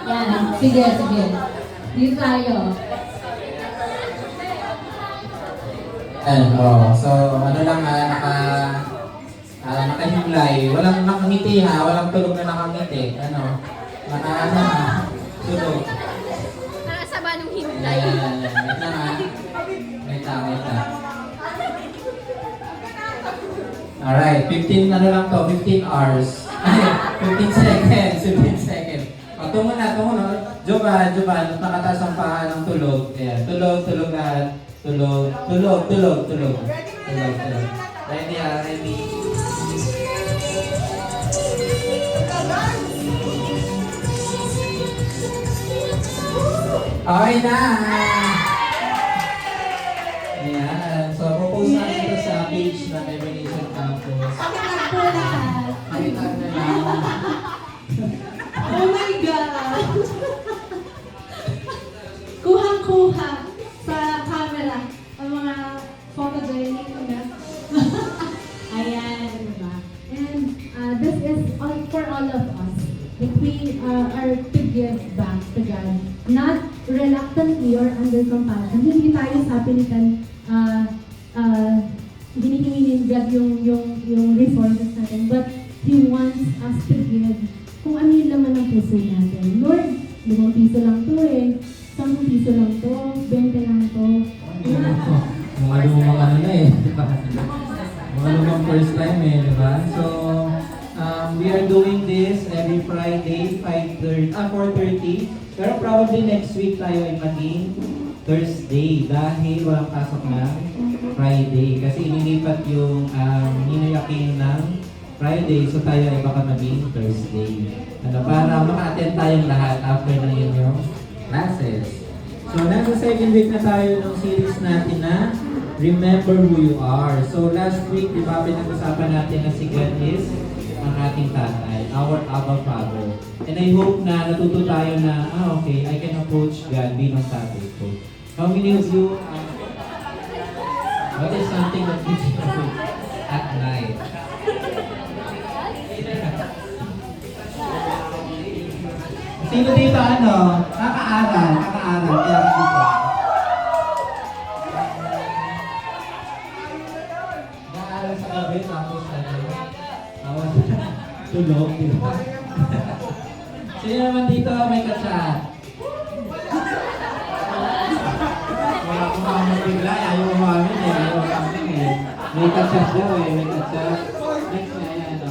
Yan, sige, sige. Dito tayo. So ano lang nakahimlay. Walang nakangiti ha, walang tulog na nakangiti. Tulog. Nakasaba nung himlay. Wait lang ha. Wait lang. Alright, 15 lang to, 15 hours. 15 seconds, 15 seconds. Tungo na. Joban, nakataas ang paa ng tulog. Ayan, tulog lahat. Tulog. Ready. Okay na! Ayan, so propose natin ito sa page ng Evolution Campus. Pakilag po lahat. Pakita na lang. Oh my God! Kuhang-kuha sa camera ang mga photogenic na. Ayan, diba? And this is all for all of us. That we are to give back to God. Not reluctantly or under compassion. Hindi tayo sa pilitan hinihingi ni God yung resources natin. But He wants us to give kung ano yung laman ng puso natin. Lord, 5 piso lang to 10 piso lang to, 20 lang to. Mga lumang diba? Mga lumang first time diba? So, we are doing this every Friday, 4:30. Pero probably next week tayo ay maging Thursday dahil walang pasok na Friday. Kasi inilipat yung ninayaking ng Friday, so tayo ay baka maging Thursday. Para maka-attend tayong lahat after ng inyong classes. So, nasa second week na tayo ng series natin na Remember Who You Are. So, last week, di ba, pinag-usapan natin na si God is ang ating tatay, our Abba Father. And I hope na natuto tayo na, okay, I can approach God bilang tatay ko. How many of you, what is something that gives you hope at night? Sino dito nakaaral, kaya dito. Naaral sa gabi, tapos tulog, di ba? Sino naman dito may katsa? Wala ko bigla, ayaw umamin ayaw umamin May katsa daw may katsa. Next na yan,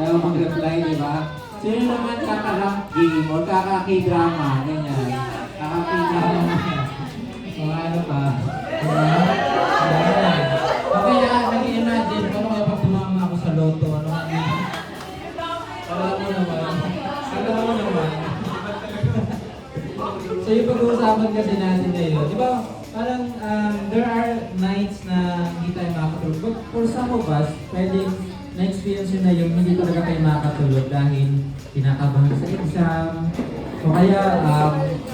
ayaw mag-reply, di ba? Sino naman kaka-rank game o kaka-k-drama, ganyan. Kaka-k-drama. So ano pa? Okay na, nag-imagine kung ano kaya pag tumama ako sa loto, ano kaya? Alam mo naman. So yung pag-uusapan kasi natin ngayon, di ba? Parang there are nights na hindi tayo makatulog. But for some of us, pwedeng na-experience yun na yung hindi talaga kayo makatulog dahil kinakabahan sa exam. O kaya,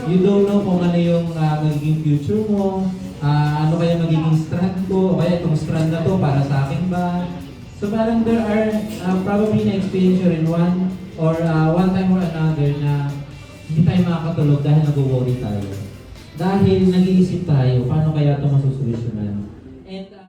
you don't know kung ano yung magiging future mo, ano kaya magiging strand ko, o kaya itong strand na to para sa akin ba. So parang there are probably na-experience yun in one time or another na hindi tayo makakatulog dahil nag-worry tayo. Dahil nag-iisip tayo, paano kaya ito masusolusyonan?